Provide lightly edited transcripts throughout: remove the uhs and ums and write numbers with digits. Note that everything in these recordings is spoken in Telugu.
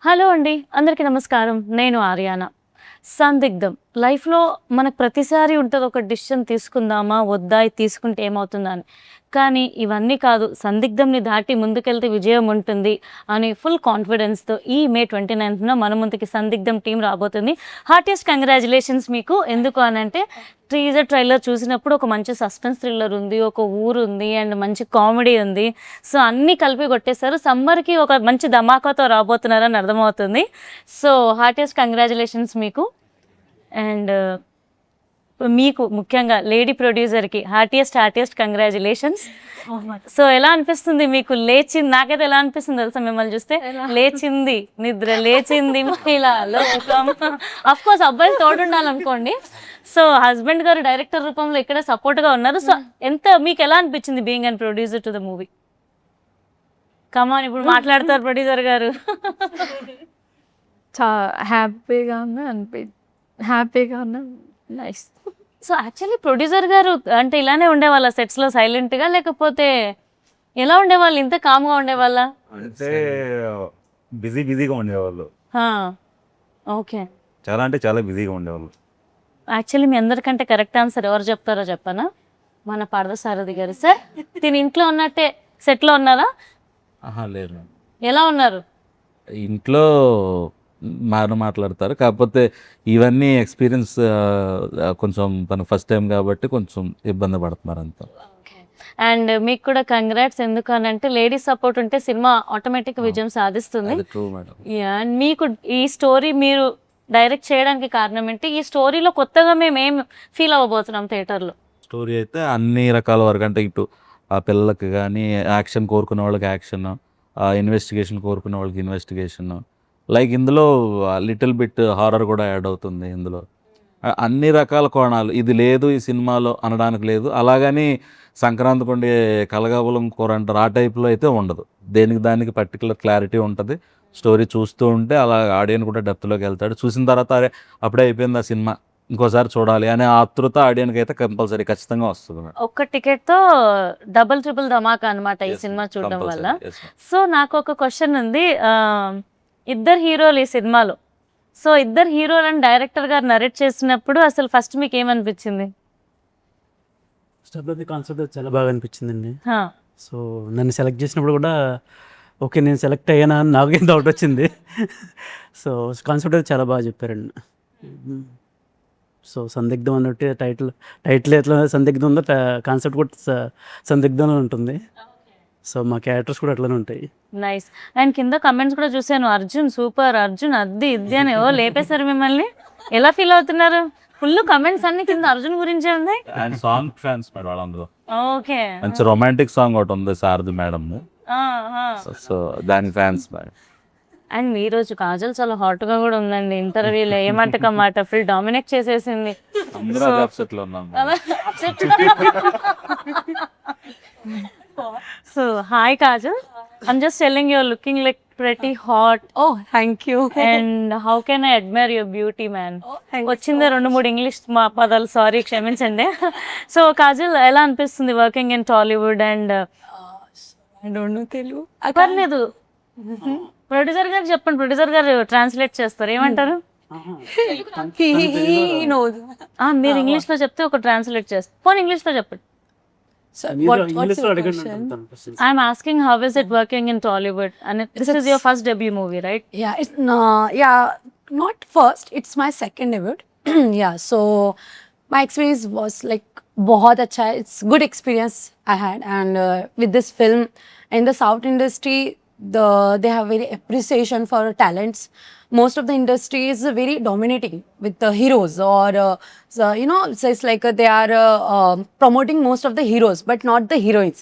హలో అండి. అందరికీ నమస్కారం. నేను ఆర్యానా. సందిగ్ధం లైఫ్‌లో మనకు ప్రతిసారి ఉంటది ఒక డిసిషన్ తీసుకుందామా? వద్దా? ఇది తీసుకుంటే ఏమవుతుందా అని. కానీ ఇవన్నీ కాదు. సందిగ్ధంని దాటి ముందుకెళ్తే విజయం ఉంటుంది అని ఫుల్ కాన్ఫిడెన్స్‌తో ఈ మే 29న మన ముందుకి సందిగ్ధం టీమ్ రాబోతుంది. హార్టియెస్ట్ కంగ్రాచ్యులేషన్స్ మీకు. ఎందుకు అనంటే టీజర్ ట్రైలర్ చూసినప్పుడు ఒక మంచి సస్పెన్స్ థ్రిల్లర్ ఉంది. ఒక ఊరుంది అండ్ మంచి కామెడీ ఉంది. సో, అన్నీ కలిపి కొట్టేసారు. సమ్మర్‌కి ఒక మంచి ధమాకాతో రాబోతున్నారని అర్థమవుతుంది. సో, హార్టియెస్ట్ కంగ్రాచ్యులేషన్స్ మీకు. అండ్ మీకు ముఖ్యంగా లేడీ ప్రొడ్యూసర్‌కి హార్టియెస్ట్ కంగ్రాచ్యులేషన్స్. సో, ఎలా అనిపిస్తుంది మీకు? నాకైతే ఎలా అనిపిస్తుంది తెలుసా మిమ్మల్ని చూస్తే? లేచింది నిద్ర, లేచింది మహిళా లోకం. అఫ్‌కోర్స్ అబ్బాయిలు తోడుండాలనుకోండి. సో, హస్బెండ్ గారు డైరెక్టర్ రూపంలో ఇక్కడ సపోర్ట్‌గా ఉన్నారు. సో, మీకు ఎలా అనిపించింది being and producer to the movie? Come on ఇప్పుడు మాట్లాడతారు ప్రొడ్యూసర్ గారు. చా హ్యాపీగా ఉన్నా నైస్. సో, యాక్చువల్లీ ప్రొడ్యూసర్ గారు అంటే ఇలానే ఉండేవాళ్ళా సెట్స్‌లో సైలెంట్‌గా? లేకపోతే ఎలా ఉండేవాళ్ళు? ఇంత కామ్‌గా ఉండేవాళ్ళా? అంటే బిజీగా ఉండేవాళ్ళు. ఆ! ఓకే. చాలా అంటే చాలా బిజీగా ఉండేవాళ్ళు. యాక్చువల్లీ మీ అందరికంటే కరెక్ట్ ఆన్సర్ ఎవరు చెప్తారో చెప్పనా? మన పార్థసారథి గారు. సార్, తిను ఇంట్లో ఉన్నట్టే సెట్‌లో ఉన్నారా? లేదు. ఎలా ఉన్నారు? ఇంట్లో మాట్లాడతారు. కాకపోతే ఇవన్నీ ఎక్స్‌పీరియన్స్ కొంచెం తను ఫస్ట్ టైం కాబట్టి కొంచెం ఇబ్బంది పడుతున్నారు అంతా. అండ్ మీకు కూడా కంగ్రాట్స్. ఎందుకనంటే లేడీ సపోర్ట్ ఉంటే సినిమా ఆటోమేటిక్‌గా విజయం సాధిస్తుంది. అది ట్రూ మేడం. యాహ్! మీకు ఈ స్టోరీ మీరు డైరెక్ట్ చేయడానికి కారణం ఏంటి? ఈ స్టోరీలో కొత్తగా మేమేం ఫీల్ అవ్వబోతున్నాం థియేటర్‌లో? స్టోరీ అయితే అన్ని రకాల వరకు అంటే ఇటు ఆ పిల్లలకి కానీ యాక్షన్ కోరుకునే వాళ్ళకి యాక్షన్, ఇన్వెస్టిగేషన్ కోరుకునే వాళ్ళకి ఇన్వెస్టిగేషన్, లైక్ ఇందులో లిటిల్ బిట్ హారర్ కూడా యాడ్ అవుతుంది ఇందులో. అన్ని రకాల కోణాలు ఇది లేదు ఈ సినిమాలో అనడానికి లేదు. అలాగని సంక్రాంతికి ఉండే కలగాపులం కూర అంటారు ఆ టైప్లో అయితే ఉండదు. దానికి పర్టికులర్ క్లారిటీ ఉంటుంది. స్టోరీ చూస్తూ ఉంటే అలా ఆడియన్స్ కూడా డెప్త్లోకి వెళ్తాడు. చూసిన తర్వాత అరే అప్పుడే అయిపోయింది ఆ సినిమా, ఇంకోసారి చూడాలి అనే ఆతృత ఆడియన్కి అయితే కంపల్సరీ ఖచ్చితంగా వస్తుంది. ఒక్క టికెట్‌తో డబుల్ ట్రిపుల్ ధమాకా అనమాట ఈ సినిమా చూడడం వల్ల. సో, నాకు ఒక క్వశ్చన్ ఉంది. ఇద్దరు హీరోలు ఈ సినిమాలో. సో, ఇద్దరు హీరోలని డైరెక్టర్ గారు నరేట్ చేసినప్పుడు అసలు ఫస్ట్ మీకు ఏమనిపించింది? స్టెప్ కాన్సెప్ట్ చాలా బాగా అనిపించిందండి. హా. సో నన్ను సెలెక్ట్ చేసినప్పుడు కూడా ఓకే నేను సెలెక్ట్ అయ్యానా అని నాకేం డౌట్ వచ్చింది. సో కాన్సెప్ట్ అయితే చాలా బాగా చెప్పారండి. సో సందిగ్ధం అన్నట్టు టైటిల్ ఎట్లా సందిగ్ధం ఉందో కాన్సెప్ట్ కూడా సందిగ్ధంలో ఉంటుంది. సో మా క్యారెక్టర్స్ కూడా అట్లనే ఉంటాయి. నైస్. అండ్ కింద కమెంట్స్ కూడా చూశాను. అర్జున్ సూపర్, అర్జున్ అది ఇది అని ఏవో లేపేశారు మిమ్మల్ని. ఎలా ఫీల్ అవుతున్నారు? ఫుల్ కమెంట్స్ అన్ని కింద అర్జున్ గురించే ఉన్నాయి. అండ్ సాంగ్ ఫ్యాన్స్ మేడం వాళ్ళందరూ. ఓకే. మంచి రొమాంటిక్ సాంగ్ ఒకటి ఉంది సారథి మేడం. సో దాని ఫ్యాన్స్ మేడం. అండ్ ఈ రోజు కాజల్ చాలా హాట్ గా కూడా ఉందండి. ఇంటర్వ్యూలో ఏమంటకమాట ఫుల్ డామినేట్ చేసేసింది. అందరూ అప్సెట్ లో ఉన్నాం. So hi Kajal, I'm just telling you're looking like pretty hot. Oh, thank you. And how can I admire your beauty, man? Thank you వచ్చిందే 2-3 ఇంగ్లీష్ పదాలు, సారీ క్షమించండి. సో కాజల్, ఎలా అనిపిస్తుంది working in Tollywood? And I don't know Telugu. పర్లేదు, ప్రొడ్యూసర్ గారు చెప్పండి, ప్రొడ్యూసర్ గారు ట్రాన్స్లేట్ చేస్తారు. ఏమంటారు? He knows. మీరు ఇంగ్లీష్ లో చెప్తే ఒక ట్రాన్స్లేట్ చేస్తారు. పోనీ ఇంగ్లీష్ లో చెప్పండి. So, what's ఇంగ్లీష్లో your అడగండి question? అంటాను. I'm asking how is it working in Tollywood? And this is your first debut movie, right? Yeah, not first. It's my second debut. Yeah, so my experience was like बहुत अच्छा है. It's good experience I had, and with this film in the South industry, they have very appreciation for talents. Most of the industry is very dominating with the heroes, or so it's like they are promoting most of the heroes but not the heroines.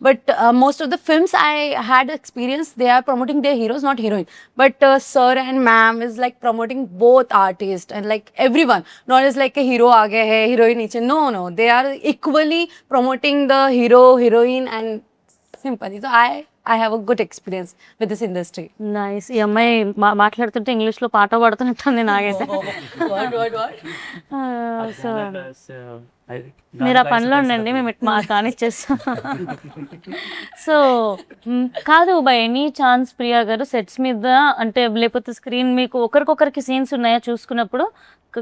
But most of the films I had experience, they are promoting their heroes, not heroine. But sir and ma'am is like promoting both artists and like everyone. Not as like a hero aage hai, heroine niche. No, they are equally promoting the hero, heroine, and simple. So I I have a good experience with this industry. Nice. ఈ అమ్మాయి మాట్లాడుతుంటే ఇంగ్లీష్లో పాట పాడుతున్నట్టుంది నాకైతే. సో మీరు ఆ పనిలో ఉండండి, మేము ఇట్లా కానిచ్చేస్తాం. సో కాదు, బై ఎనీ ఛాన్స్ ప్రియా గారు సెట్స్ మీద అంటే లేకపోతే స్క్రీన్ మీకు ఒకరికొకరికి సీన్స్ ఉన్నాయా చూసుకున్నప్పుడు?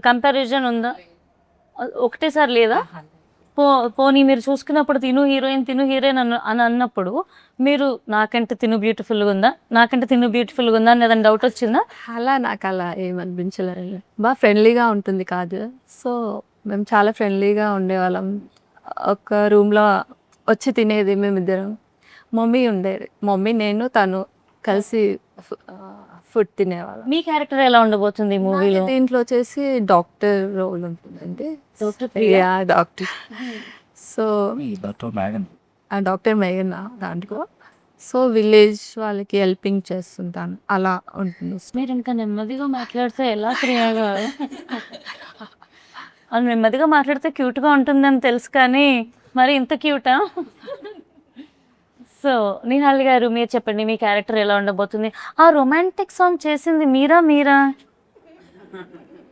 కంపారిజన్ ఉందా? ఒకటేసారి లేదా? పోనీ మీరు చూసుకున్నప్పుడు తిను హీరోయిన్ అని అన్నప్పుడు మీరు నాకంటే తిను బ్యూటిఫుల్గా ఉందా, నాకంటే తిను బ్యూటిఫుల్గా ఉందా అని ఏదైనా డౌట్ వచ్చిందా? అలా నాకు అలా ఏమనిపించలేదు. బాగా ఫ్రెండ్లీగా ఉంటుంది కాదు. సో మేము చాలా ఫ్రెండ్లీగా ఉండేవాళ్ళం. ఒక రూమ్లో వచ్చి తినేది మేమిద్దరం. మమ్మీ ఉండేది, మమ్మీ నేను తను కలిసి ఫుడ్ తినేవాళ్ళం. మీ క్యారెక్టర్ ఎలా ఉండబోతుంది ఈ మూవీలో? దీంట్లో వచ్చేసి డాక్టర్ రోల్ ఉంటుందండి. డాక్టర్. సో ఆ డాక్టర్ మేఘన దాంట్లో. సో విలేజ్ వాళ్ళకి హెల్పింగ్ చేస్తుంటాను, అలా ఉంటుంది. మీరు ఇంకా నెమ్మదిగా మాట్లాడితే ఎలా ప్రియా గారు? అది నెమ్మదిగా మాట్లాడితే క్యూట్గా ఉంటుందని తెలుసు, కానీ మరి ఇంత క్యూటా? సో నిహాల్ గారు మీరు చెప్పండి, మీ క్యారెక్టర్ ఎలా ఉండబోతుంది? ఆ రొమాంటిక్ సాంగ్ చేసింది మీరా?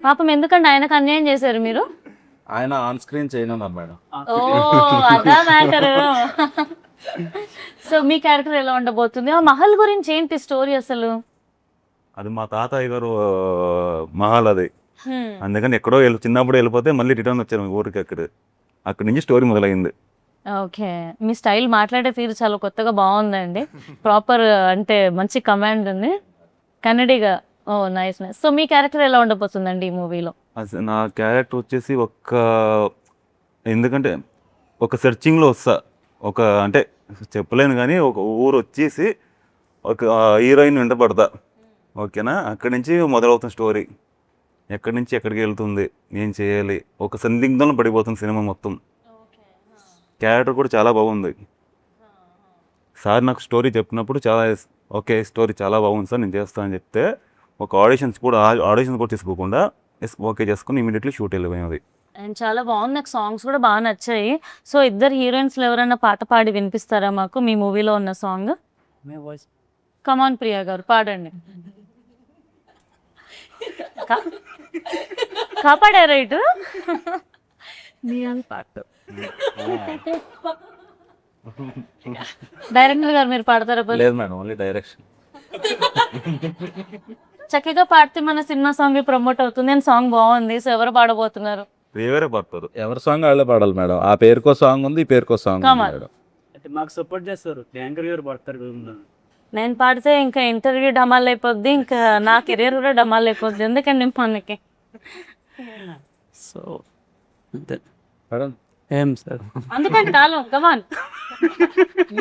పాపం ఎందుకంటే ఆయనకు అన్యాయం చేశారు మీరు. ఆయన ఆన్ స్క్రీన్ చేయనున్నారు మేడం. ఓ అదా మ్యాటర్. సో మీ క్యారెక్టర్ ఎలా ఉండబోతుంది? ఆ మహల్ గురించి ఏంటి స్టోరీ అసలు? అది మా తాతయ్య గారు మహల్ అది. అందుకని ఎక్కడో చిన్నప్పుడు వెళ్ళిపోతే మళ్ళీ రిటర్న్ వచ్చారు ఊరికి. అక్కడి నుంచి స్టోరీ మొదలైంది. ఓకే, మీ స్టైల్ మాట్లాడే తీరు చాలా కొత్తగా బాగుందండి. ప్రాపర్ అంటే మంచి కమాండ్ ఉంది, కన్నడిగా. ఓ నైస్. సో మీ క్యారెక్టర్ ఎలా ఉండబోతుందండి ఈ మూవీలో? నా క్యారెక్టర్ వచ్చేసి ఎందుకంటే ఒక సెర్చింగ్లో వస్తా, అంటే చెప్పలేను కానీ ఒక ఊరు వచ్చేసి ఒక హీరోయిన్ వెంట పడతా. ఓకేనా, అక్కడి నుంచి మొదలవుతుంది స్టోరీ. ఎక్కడి నుంచి ఎక్కడికి వెళ్తుంది, ఏం చేయాలి, ఒక సందిగ్ధంలో పడిపోతుంది సినిమా మొత్తం. క్యారెక్టర్ కూడా చాలా బాగుంది. సార్ నాకు స్టోరీ చెప్పినప్పుడు స్టోరీ చాలా బాగుంది సార్, నేను చేస్తానని చెప్తే ఒక ఆడిషన్స్ కూడా తీసుకోకుండా ఓకే చేసుకుని ఇమీడియట్లీ షూట్ వెళ్ళిపోయింది. అండ్ చాలా బాగుంది, నాకు సాంగ్స్ కూడా బాగా నచ్చాయి. సో ఇద్దరు హీరోయిన్స్లో ఎవరైనా పాట పాడి వినిపిస్తారా మాకు, మీ మూవీలో ఉన్న సాంగ్? కమాన్ ప్రియా గారు పాడండి. కాపాడారా ఇటు? డైరెక్టర్ గారు మీరు పాడతారా? లేదు మేడం, ఓన్లీ డైరెక్షన్. చక్కగా పాడితే మన సినిమా సాంగ్ ప్రమోట్ అవుతుంది. అండ్ సాంగ్ బాగుంది. సో ఎవరు పాడబోతున్నారు? వేరే పడతారు, ఎవరి సాంగ్ వాళ్ళే పాడాలి మేడం. ఆ పేరుకో సాంగ్ ఉంది, ఈ పేరుకో సాంగ్ ఉంది మేడం. మాకు సపోర్ట్ చేస్తారు, యాంకర్ గారు పాడతారు. నేను పాడితే ఇంకా ఇంటర్వ్యూ డమాల్ అయిపోద్ది, ఇంకా నా కెరీర్ కూడా డమాల్ అయిపోద్ది. ఎందుకండి మనకి. సో అంతే మేడం. ఏం సార్ అందుకంటే కాలం కమాన్.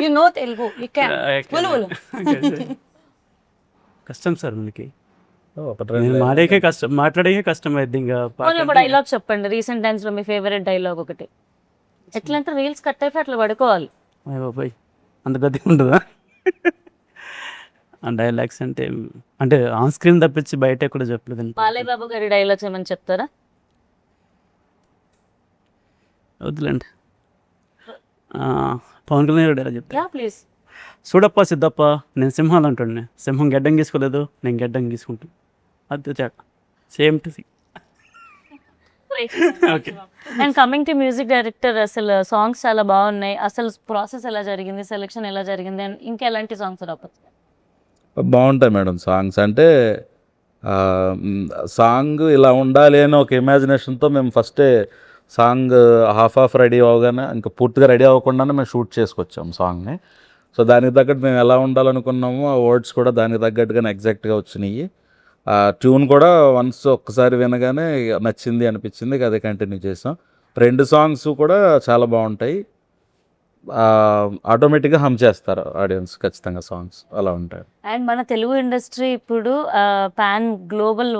You know Telugu, you can. Volu. కష్టం సార్ మనకి, మాట్లాడే కష్టం అయితే. ఇంకా డైలాగ్ చెప్పండి, రీసెంట్ టైమ్స్ లో మీ ఫేవరెట్ డైలాగ్ ఒకటి. ఎట్లా అంటే రీల్స్ కట్ అయిపోయి అట్లా పడుకోవాలి. బాబాయ్ అంత గది ఉంటుందా? డైలాగ్స్ అంటే ఆన్ స్క్రీన్ తప్పించి బయట కూడా చెప్పలేదు. బాలయ్య బాబు గారి డైలాగ్స్ ఏమని చెప్తారా? వద్దులేండి. పవన్ కళ్యాణ్ డైలాగ్ చెప్తా. ప్లీజ్. చూడప్ప సిద్ధప్ప, నేను సింహాలు అంటుండే, సింహం గెడ్డం గీసుకోలేదు, నేను గెడ్డం గీసుకుంటాను. అది తేడా, same to see. And coming to music director, అసలు సాంగ్స్ చాలా బాగున్నాయి. అసలు ప్రాసెస్ ఎలా జరిగింది, సెలెక్షన్ ఎలా జరిగింది, అండ్ ఇంకా ఎలాంటి సాంగ్స్ రావచ్చు? బాగుంటాయి మేడం సాంగ్స్. అంటే సాంగ్ ఇలా ఉండాలి అని ఒక ఇమాజినేషన్తో మేము ఫస్టే సాంగ్ హాఫ్ రెడీ అవగానే, ఇంకా పూర్తిగా రెడీ అవ్వకుండానే మేము షూట్ చేసుకొచ్చాము సాంగ్ని. సో దానికి తగ్గట్టు మేము ఎలా ఉండాలనుకున్నామో ఆ వర్డ్స్ కూడా దానికి తగ్గట్టుగానే ఎగ్జాక్ట్గా వచ్చినాయి. ఆ ట్యూన్ కూడా ఒక్కసారి వినగానే నచ్చింది అనిపించింది, అదే కంటిన్యూ చేసాం. 2 సాంగ్స్ కూడా చాలా బాగుంటాయి. ఆటోమేటిక్గా హమ్ చేస్తారు ఆడియన్స్ ఖచ్చితంగా, సాంగ్స్ అలా ఉంటాయి. అండ్ మన తెలుగు ఇండస్ట్రీ ఇప్పుడు పాన్ గ్లోబల్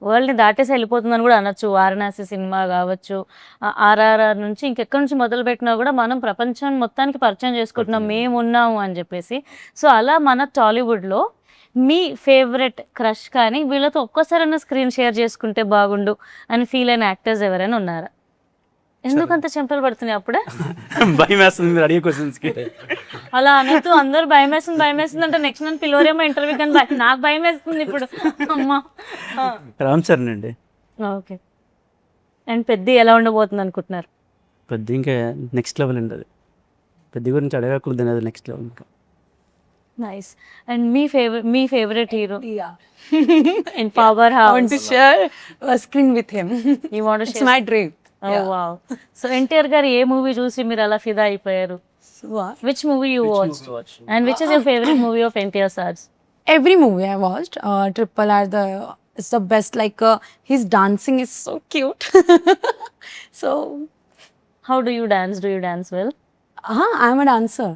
వరల్డ్ని దాటేసి వెళ్ళిపోతుందని కూడా అనొచ్చు. వారణాసి సినిమా కావచ్చు, RRR నుంచి ఇంకెక్కడి నుంచి మొదలు పెట్టినా కూడా మనం ప్రపంచం మొత్తానికి పరిచయం చేసుకుంటున్నాం, మేము ఉన్నాము అని చెప్పేసి. సో అలా మన టాలీవుడ్లో మీ ఫేవరెట్ క్రష్ కానీ వీళ్ళతో ఒక్కసారైనా స్క్రీన్ షేర్ చేసుకుంటే బాగుండు అని ఫీల్ అయిన యాక్టర్స్ ఎవరైనా ఉన్నారా? ఎందుకంత చెంపలు పడుతున్నాయి అప్పుడే? భయం వేస్తుంది మీరు అడిగే క్వశ్చన్స్కి. అలా అనొద్దు, అందరూ భయం వేస్తుంది అంటే నెక్స్ట్ నన్ను పిలవరేమో ఇంటర్వ్యూ, కానీ నాకు భయం వేస్తుంది ఇప్పుడు. అమ్మా. రామ్ చరణ్ అండి. ఓకే. అండ్ పెద్ద ఎలా ఉండబోతుంది అనుకుంటున్నారు? పెద్ద ఇంకా నెక్స్ట్ లెవెల్ అండి అది. పెద్ద గురించి అడగకూడదు, అది నెక్స్ట్ లెవెల్ ఇంకా. Nice. And me favourite hero Yeah. In power I want to house? share a screen with him. You want to It's share? my dream. Wow. So NTR గారు ఏ మూవీ చూసి మీరు అలా ఫిదా అయిపోయారు? So, what? Which movie you watch and which is your favourite movie of NTR sirs? Every movie I watched, Triple R, it's the best. Like his dancing is so cute. So, how do you dance well? I'm a dancer.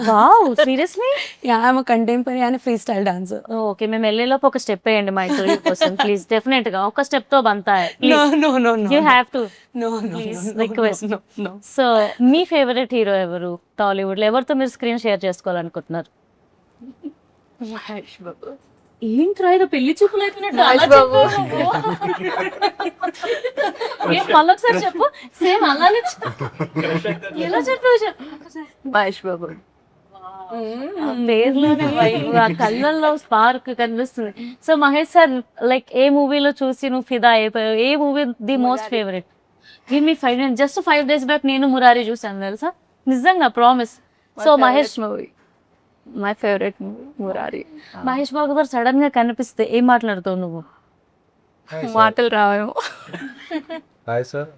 Wow, seriously? Yeah, I'm a contemporary and a freestyle dancer. Okay, మేము వెళ్ళేలోపు ఒక స్టెప్ వేయండి మా ఇంటర్వ్యూ కోసం ప్లీజ్. డెఫినెట్ గా ఒక స్టెప్ తో బంతాయి. No. You have to No. Please request. So మీ ఫేవరెట్ హీరో ఎవరు టాలీవుడ్ లో? ఎవరితో మీరు స్క్రీన్ షేర్ చేసుకోవాలనుకుంటున్నారు? మహేష్ బాబు. ఏంట్రా ఇది పెళ్లి చూపులు అయిపోయినట్టు అలా మహేష్ బాబు. చెప్పావు? మళ్ళీ ఒకసారి చెప్పు. సేమ్ అలానే ఎలా చెప్పావు? మహేష్ బాబు. ఆ పేర్లోనే vibe, ఆ కళ్ళల్లో స్పార్క్ కనిపిస్తుంది. సో మహేష్ సార్ లైక్ ఏ మూవీలో చూసి నువ్వు ఫిదా అయిపోయావు? ఏ movie the most favourite? Give me 5 minutes. Just 5 days back నేను మురారి చూసాను తెలుసా, నిజంగా promise. So Mahesh movie, my favourite movie Murari. Mahesh Babu గారు సడన్ గా కనిపిస్తే ఏం మాట్లాడుతావు నువ్వు? మాటలు రావేమో. Hi sir.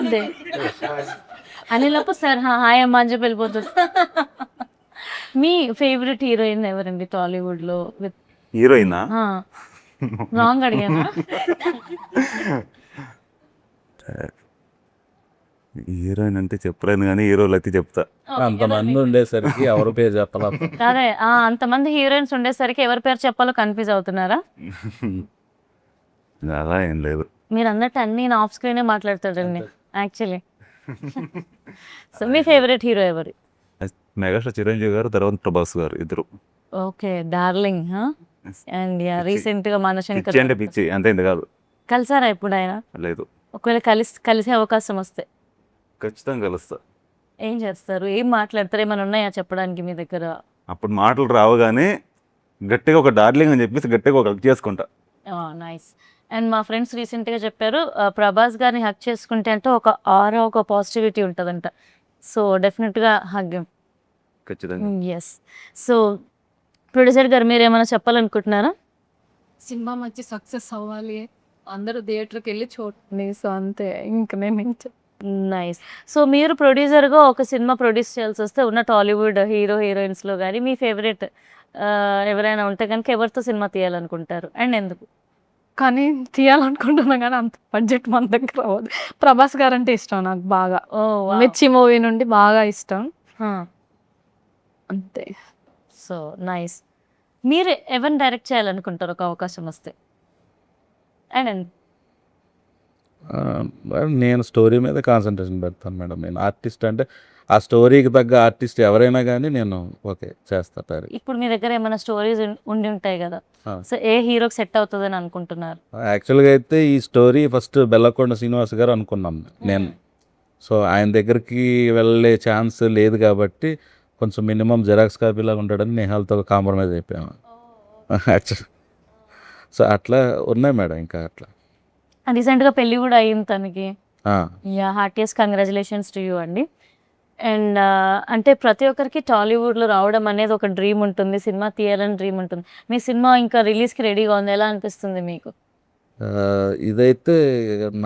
అంతే అనేలోపు సార్ హాయ్ అమ్మ అని చెప్పి వెళ్ళిపోతుంది. మీ ఫేవరెట్ హీరోయిన్ ఎవరండి టాలీవుడ్ లో? విత్ హీరోయినా? రాంగ్ అడిగానా? హీరోయిన్ అంటే చెప్పలేను కానీ హీరోలు అయితే చెప్తా. అంతమంది ఉండేసరికి ఎవరి పేరు చెప్పాలా? అదే అంతమంది హీరోయిన్స్ ఉండేసరికి ఎవరి పేరు చెప్పాలో కన్ఫ్యూజ్ అవుతున్నారా? అలా ఏం లేదు. మీరు అన్నట్టు అన్ని ఆఫ్ స్క్రీనే మాట్లాడతాడండి యాక్చువల్లీ. సో మీ ఫేవరెట్ హీరో ఎవరు? మెగాస్టార్ చిరంజీవి గారు, తర్వాత ప్రభాస్ గారు, ఇద్దరు. Okay, darling. అండ్ రీసెంట్ గా మనశంకర్ పిచ్చి అంటే పిచ్చి, అంతే ఇంత కాదు. కలిసారా ఇప్పుడు ఆయన? లేదు. ఒకవేళ కలిసే అవకాశం వస్తే ఖచ్చితంగా కలుస్తా. ఏం చేస్తారు, ఏం మాట్లాడతారు, ఏమైనా ఉన్నాయా చెప్పడానికి మీ దగ్గర? అప్పుడు మాటలు రావు కానీ గట్టిగా ఒక డార్లింగ్ అని చెప్పేసి గట్టిగా ఒక హక్ చేసుకుంటా. నైస్. అండ్ మా ఫ్రెండ్స్ రీసెంట్గా చెప్పారు ప్రభాస్ గారిని హక్ చేసుకుంటే అంటే ఒక ఆరా, ఒక పాజిటివిటీ ఉంటుందంట. సో డెఫినెట్గా హగ్. ఖచ్చితంగా. ఎస్. సో ప్రొడ్యూసర్ గారు మీరు ఏమైనా చెప్పాలనుకుంటున్నారా? సినిమా మంచి సక్సెస్ అవ్వాలి, అందరూ థియేటర్కి వెళ్ళి చూడండి. సో అంతే, ఇంకా మేము నైస్. సో మీరు ప్రొడ్యూసర్గా ఒక సినిమా ప్రొడ్యూస్ చేయాల్సి వస్తే ఉన్న టాలీవుడ్ హీరోయిన్స్లో కానీ మీ ఫేవరెట్ ఎవరైనా ఉంటే కనుక ఎవరితో సినిమా తీయాలనుకుంటారు అండ్ ఎందుకు? కానీ తీయాలనుకుంటున్నా కానీ అంత బడ్జెట్ మన దగ్గర అవ్వదు. ప్రభాస్ గారు అంటే ఇష్టం నాకు బాగా. మిర్చి మూవీ నుండి బాగా ఇష్టం అంతే. So nice. మీరు ఎవరిని డైరెక్ట్ చేయాలనుకుంటారు ఒక అవకాశం వస్తే అండ్ నేను స్టోరీ మీద కాన్సన్ట్రేషన్ పెడతాను మేడం. నేను ఆర్టిస్ట్ అంటే ఆ స్టోరీకి తగ్గ ఆర్టిస్ట్ ఎవరైనా కానీ నేను ఓకే చేస్తా. ఇప్పుడు మీ దగ్గర ఏమైనా స్టోరీస్ ఉండి ఉంటాయి కదా, సో ఏ హీరోకి సెట్ అవుతుందని అనుకుంటున్నారు? యాక్చువల్గా అయితే ఈ స్టోరీ ఫస్ట్ బెల్లకొండ శ్రీనివాస్ గారు అనుకున్నాం నేను. సో ఆయన దగ్గరికి వెళ్ళే ఛాన్స్ లేదు కాబట్టి కొంచెం మినిమం జెరాక్స్ కాపీలాగా ఉంటాడని నేహాలతో కాంప్రమైజ్ అయిపోయాము యాక్చువల్. సో అట్లా ఉన్నాయి మేడం. ఇంకా అట్లా రీసెంట్గా పెళ్ళి కూడా అయింది తనకి. హార్టియస్ట్ కంగ్రాచులేషన్స్ టు యూ అండి. అండ్ అంటే ప్రతి ఒక్కరికి టాలీవుడ్లో రావడం అనేది ఒక డ్రీమ్ ఉంటుంది, సినిమా తీయాలని డ్రీమ్ ఉంటుంది. మీ సినిమా ఇంకా రిలీజ్కి రెడీగా ఉంది, ఎలా అనిపిస్తుంది మీకు? ఇదైతే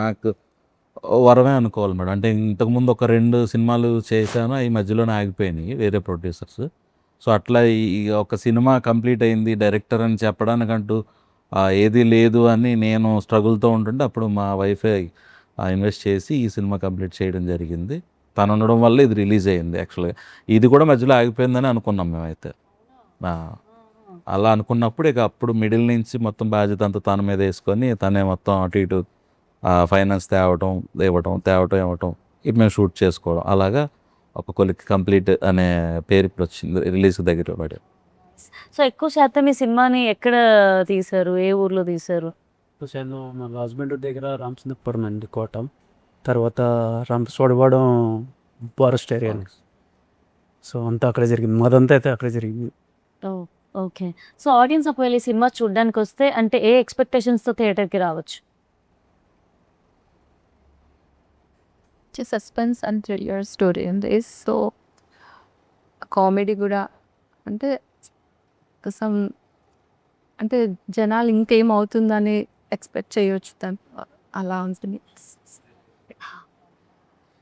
నాకు వరమే అనుకోవాలి మేడం. అంటే ఇంతకుముందు ఒక 2 సినిమాలు చేశాను, ఈ మధ్యలోనే ఆగిపోయినాయి వేరే ప్రొడ్యూసర్స్. సో అట్లా ఈ ఒక సినిమా కంప్లీట్ అయింది డైరెక్టర్ అని చెప్పడానికంటూ ఏది లేదు అని నేను స్ట్రగుల్తో ఉంటుంటే అప్పుడు మా వైఫే ఇన్వెస్ట్ చేసి ఈ సినిమా కంప్లీట్ చేయడం జరిగింది. తను ఉండడం వల్ల ఇది రిలీజ్ అయ్యింది. యాక్చువల్గా ఇది కూడా మధ్యలో ఆగిపోయిందని అనుకున్నాం మేమైతే. అలా అనుకున్నప్పుడు ఇక అప్పుడు మిడిల్ నుంచి మొత్తం బాధ్యత అంతా తన మీద వేసుకొని తనే మొత్తం అటు ఇటు ఫైనాన్స్ తేవటం ఇవ్వటం ఇది మేము షూట్ చేసుకోవడం, అలాగా ఒక కొలిక్ కంప్లీట్ అనే పేరు ఇప్పుడు వచ్చింది, రిలీజ్ దగ్గర పడి. సో ఎక్కువ శాతం ఈ సినిమాని ఎక్కడ తీశారు, ఏ ఊర్లో తీశారు? మా హస్బెండ్ దగ్గర రామచంద్రపురం అండి, కోట. తర్వాత రంపచోడవడం ఫారెస్ట్ ఏరియా. సో అంతా అక్కడే జరిగింది, మాదంతా అయితే అక్కడే జరిగింది. ఓకే. సో ఆడియన్స్ ఒకవేళ ఈ సినిమా చూడడానికి వస్తే అంటే ఏ ఎక్స్పెక్టేషన్స్తో థియేటర్కి రావచ్చు? సస్పెన్స్ అండ్ థ్రిల్లర్ స్టోరీ ఉంది. సో కామెడీ కూడా అంటే సమ్ అంటే జనాలు ఇంకేమవుతుందని ఎక్స్పెక్ట్ చేయొచ్చు దాని అలా ఉంటుంది.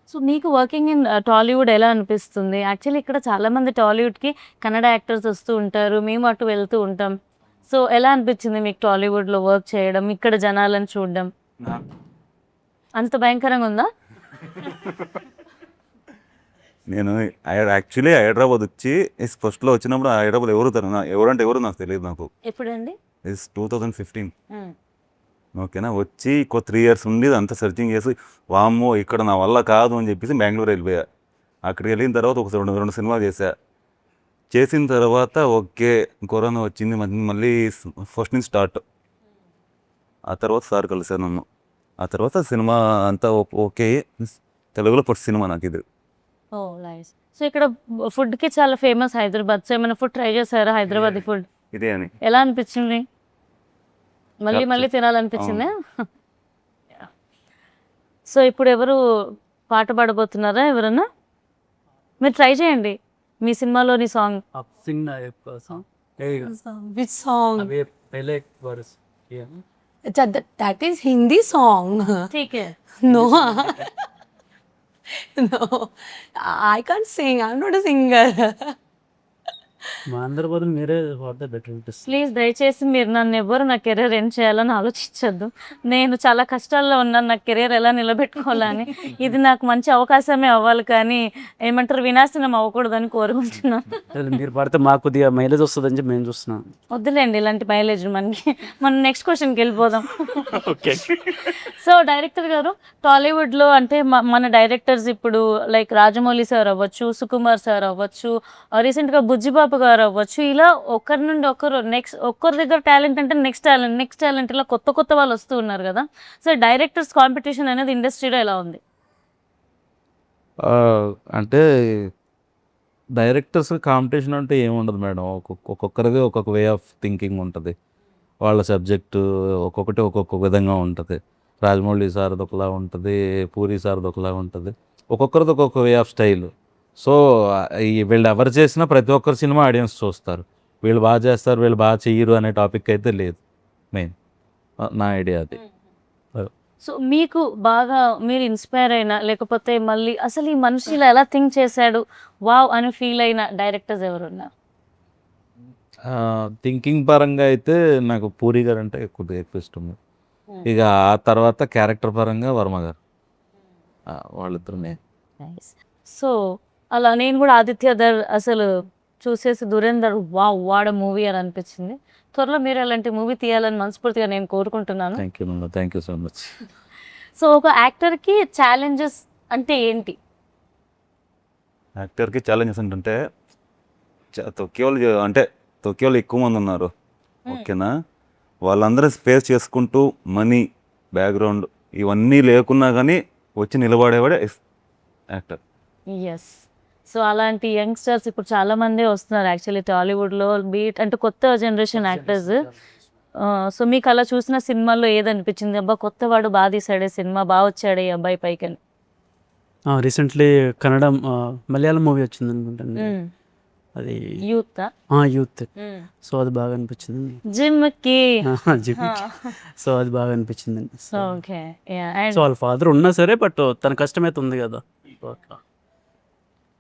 సో మీకు వర్కింగ్ ఇన్ టాలీవుడ్ ఎలా అనిపిస్తుంది? యాక్చువల్లీ ఇక్కడ చాలామంది టాలీవుడ్కి కన్నడ యాక్టర్స్ వస్తూ ఉంటారు, మేము అటు వెళ్తూ ఉంటాం. సో ఎలా అనిపించింది మీకు టాలీవుడ్లో వర్క్ చేయడం, ఇక్కడ జనాలను చూడడం? అంత భయంకరంగా ఉందా? నేను యాక్చువల్లీ హైదరాబాద్ వచ్చి ఫస్ట్లో వచ్చినప్పుడు హైదరాబాద్ ఎవరంటే ఎవరు నాకు తెలియదు. నాకు ఎప్పుడండి? 2015. ఓకేనా, వచ్చి 3 years ఉండి అంతా సెర్చింగ్ చేసి వామ్మో ఇక్కడ నా వల్ల కాదు అని చెప్పేసి బెంగళూరు వెళ్ళిపోయా. అక్కడికి వెళ్ళిన తర్వాత ఒక రెండు సినిమాలు చేసిన తర్వాత ఓకే కరోనా వచ్చింది, మళ్ళీ ఫస్ట్ నుంచి స్టార్ట్. ఆ తర్వాత సార్ కలిసాను నన్ను. ఆ తర్వాత సినిమా అంతా ఓకే, తెలుగులో ఫస్ట్ సినిమా నాకు ఇది. ఓ నైస్. సో ఇక్కడ ఫుడ్కి చాలా ఫేమస్ హైదరాబాద్. సో ఏమైనా ఫుడ్ ట్రై చేశారా హైదరాబాద్ ఫుడ్? ఇదే అని ఎలా అనిపించింది? మళ్ళీ తినాలనిపించిందా? సో ఇప్పుడు ఎవరు పాట పాడబోతున్నారా ఎవరన్నా? మీరు ట్రై చేయండి మీ సినిమాలోని song. Which song? Yeah. That is Hindi song. ఠీకే. No. No. I can't sing. I'm not a singer. మా అందరి బదులు మీరే వాడితే బెటర్ అనిపిస్తుంది. ప్లీజ్ దయచేసి మీరు నన్ను ఎవరు నా కెరీర్ ఏం చేయాలని ఆలోచించద్దు. నేను చాలా కష్టాల్లో ఉన్నాను, నా కెరీర్ ఎలా నిలబెట్టుకోవాలని. ఇది నాకు మంచి అవకాశమే అవ్వాలి కానీ ఏమంటారు వినాశనం అవ్వకూడదని కోరుకుంటున్నాను. మీరు పాడితే మాకు కొద్దిగా మైలేజ్ వస్తుందని చెప్పి మేము చూస్తున్నాం. వద్దులేండి ఇలాంటి మైలేజ్ మనకి. మనం నెక్స్ట్ క్వశ్చన్కి వెళ్ళిపోదాం. ఓకే. సో డైరెక్టర్ గారు, టాలీవుడ్లో అంటే మన డైరెక్టర్స్ ఇప్పుడు లైక్ రాజమౌళి సార్ అవ్వచ్చు, సుకుమార్ సార్ అవ్వచ్చు, రీసెంట్గా బుజ్జిబాబు గారు అవ్వచ్చు, ఇలా ఒకరి నుండి ఒకరు ఒక్కరి దగ్గర టాలెంట్ అంటే నెక్స్ట్ టాలెంట్ ఇలా కొత్త వాళ్ళు వస్తూ ఉన్నారు కదా. సో డైరెక్టర్స్ కాంపిటీషన్ అనేది ఇండస్ట్రీలో ఎలా ఉంది? అంటే డైరెక్టర్స్ కాంపిటీషన్ అంటే ఏముండదు మేడం. ఒక్కొక్కరిది ఒక్కొక్క వే ఆఫ్ థింకింగ్ ఉంటుంది. వాళ్ళ సబ్జెక్టు ఒక్కొక్క విధంగా ఉంటుంది. రాజమౌళి సార్ది ఒకలా ఉంటుంది, పూరి సార్ది ఒకలా ఉంటుంది, ఒక్కొక్కరిది ఒక్కొక్క వే ఆఫ్ స్టైల్. సో వీళ్ళు ఎవరు చేసినా ప్రతి ఒక్కరు సినిమా ఆడియన్స్ చూస్తారు. వీళ్ళు బాగా చేస్తారు, వీళ్ళు బాగా చెయ్యరు అనే టాపిక్ అయితే లేదు. మెయిన్ నా ఐడియా అది. సో మీకు బాగా మీరు ఇన్స్పైర్ అయినా లేకపోతే మళ్ళీ అసలు ఈ మనిషి ఇలా ఎలా థింక్ చేశాడు వావ్ అని ఫీల్ అయిన డైరెక్టర్స్ ఎవరున్నారు? థింకింగ్ పరంగా అయితే నాకు పూరి గారు అంటే ఎక్కువ ఇష్టం. ఇక ఆ తర్వాత క్యారెక్టర్ పరంగా వర్మ గారు, వాళ్ళిద్దరునే. సో అలా నేను కూడా ఆదిత్యధర్ అసలు చూసేసి దురేందర్ వావ్ వాడ మూవీ అని అనిపించింది. త్వరలో మీరు అలాంటి మూవీ తీయాలని మనస్ఫూర్తిగా నేను కోరుకుంటున్నాను. Thank you so much. So ఒక యాక్టర్కి ఛాలెంజెస్ అంటే ఏంటి? యాక్టర్కి ఛాలెంజెస్ ఏంటంటే తొక్కేవాళ్ళు ఎక్కువ మంది ఉన్నారు. ఓకేనా, వాళ్ళందరూ ఫేస్ చేసుకుంటూ మనీ బ్యాక్గ్రౌండ్ ఇవన్నీ లేకున్నా కానీ వచ్చి నిలబడేవాడే యాక్టర్. ఎస్. సో అలాంటి యంగ్స్టర్స్ ఇప్పుడు చాలా మంది వస్తున్నారు యాక్చువల్లీ టాలీవుడ్లో బీట్ అంటే కొత్త జనరేషన్ యాక్టర్స్. సో మీకు అలా చూసిన సినిమాల్లో ఏదనిపించింది, అబ్బా కొత్తవాడు బాగా తీసాడే సినిమా, బాగా వచ్చాడు ఈ అబ్బాయి పైకి అని? రీసెంట్లీ కన్నడ మలయాళం మూవీ వచ్చింది అనుకుంటాను, అది యూత్. సో అది బాగా అనిపించింది. జిమ్కి సో అది బాగా అనిపించింది. ఓకే. సో వాళ్ళ ఫాదర్ ఉన్నా సరే బట్ తన కష్టమైతే ఉంది కదా.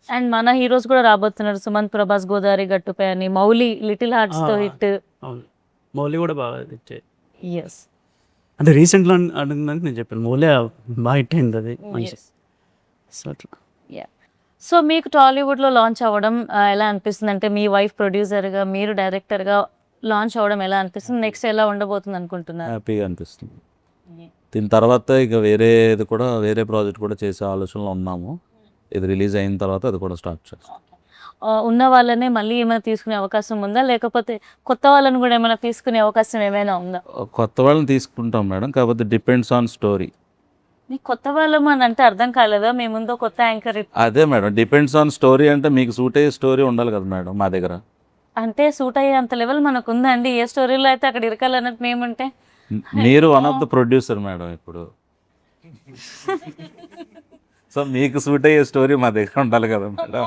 అండ్ మన హీరోస్ కూడా రాబోతున్నారు, సుమంత్ ప్రభాస్ గోదావరి గట్టుపై అని, మౌలి లిటిల్ హార్ట్స్తో హిట్. మౌలి కూడా బాగా హిట్. ఎస్. అంటే రీసెంట్లో అడిగిందని నేను చెప్పాను, మౌలి బాగా హిట్ అయింది అది మంచి. సో అట్లా. సో మీకు టాలీవుడ్లో లాంచ్ అవ్వడం ఎలా అనిపిస్తుంది? అంటే మీ వైఫ్ ప్రొడ్యూసర్గా మీరు డైరెక్టర్గా లాంచ్ అవ్వడం ఎలా అనిపిస్తుంది? నెక్స్ట్ ఎలా ఉండబోతుంది అనుకుంటున్నారు? హ్యాపీగా అనిపిస్తుంది. దీని తర్వాత ఇక వేరే ప్రాజెక్ట్ కూడా చేసే ఆలోచనలో ఉన్నాము. ఇది రిలీజ్ అయిన తర్వాత అది కూడా స్టార్ట్ చేస్తాం. ఉన్న వాళ్ళనే మళ్ళీ ఏమైనా తీసుకునే అవకాశం ఉందా, లేకపోతే కొత్త వాళ్ళని కూడా ఏమైనా తీసుకునే అవకాశం ఏమైనా ఉందా? కొత్త వాళ్ళని తీసుకుంటాం మేడం, కాకపోతే డిపెండ్స్ ఆన్ స్టోరీ. మీకు కొత్త వాళ్ళం అని అంటే అర్థం కాలేదా మీ ముందు కొత్త యాంకర్ అదే మేడం, డిపెండ్స్ ఆన్ స్టోరీ. అంటే మీకు సూట్ అయ్యే స్టోరీ ఉండాలి కదా మేడం మా దగ్గర. అంటే సూట్ అయ్యే అంత లెవెల్ మనకు ఉందండి. ఏ స్టోరీలో అయితే అక్కడ ఇరకాలన్నట్టు మేముంటే మీరు one of the producer madam ఇప్పుడు. సో మీకు సూట్ అయ్యే స్టోరీ మా దగ్గర ఉండాలి కదా మేడం.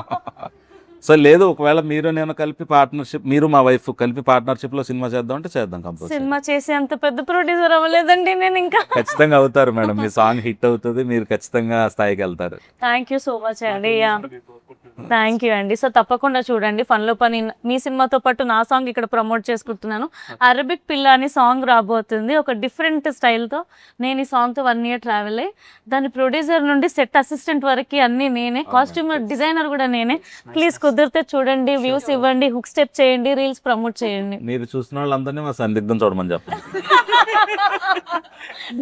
సో లేదు, ఒకవేళ మీరు నేను కలిపి పార్ట్నర్షిప్, మీరు మా వైఫ్ కలిపి పార్ట్నర్షిప్లో సినిమా చేద్దాం అంటే చేద్దాం కంపల్సరీ. సినిమా చేసే అంత పెద్ద ప్రొడ్యూసర్ అవ్వలేదండి నేను ఇంకా. ఖచ్చితంగా అవుతారు మేడం, మీ సాంగ్ హిట్ అవుతుంది, మీరు ఖచ్చితంగా ఆ స్థాయికి వెళ్తారు. థ్యాంక్ యూ సో మచ్ అండి. థ్యాంక్ యూ అండి. సో తప్పకుండా చూడండి ఫన్లో పని. మీ సినిమాతో పాటు నా సాంగ్ ఇక్కడ ప్రమోట్ చేసుకుంటున్నాను. అరబిక్ పిల్ల అని సాంగ్ రాబోతుంది, ఒక డిఫరెంట్ స్టైల్తో. నేను ఈ సాంగ్తో 1 year ట్రావెల్ అయ్యి దాని ప్రొడ్యూసర్ నుండి సెట్ అసిస్టెంట్ వరకు అన్నీ నేనే, కాస్ట్యూమ్ డిజైనర్ కూడా నేనే. ప్లీజ్ కుదిరితే చూడండి, వ్యూస్ ఇవ్వండి, హుక్ స్టెప్ చేయండి, రీల్స్ ప్రమోట్ చేయండి. మీరు చూసిన వాళ్ళందరినీ మా సందిగ్ధం చూడమని చెప్పండి.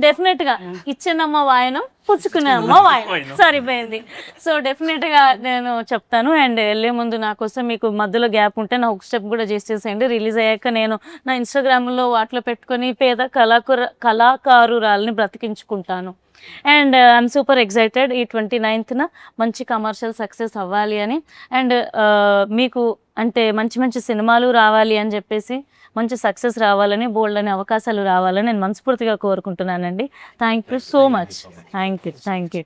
డెఫినెట్గా ఇచ్చినమ్మ వాయనం పుచ్చుకునే అమ్మ వాయనం సరిపోయింది. సో డెఫినెట్గా నేను చెప్తాను. అండ్ వెళ్ళే ముందు నా కోసం మీకు మధ్యలో గ్యాప్ ఉంటే నా హుక్ స్టెప్ కూడా చేసేసేయండి. రిలీజ్ అయ్యాక నేను నా ఇన్స్టాగ్రామ్లో వాటిలో పెట్టుకొని పేద కళాకారురాలని బ్రతికించుకుంటాను. And I'm super excited. ఈ 29th మంచి కమర్షియల్ సక్సెస్ అవ్వాలి అని, అండ్ మీకు అంటే మంచి మంచి సినిమాలు రావాలి అని చెప్పేసి, మంచి సక్సెస్ రావాలని, బోల్డ్ అనే అవకాశాలు రావాలని నేను మనస్ఫూర్తిగా కోరుకుంటున్నానండి. Thank you so much. Thank you.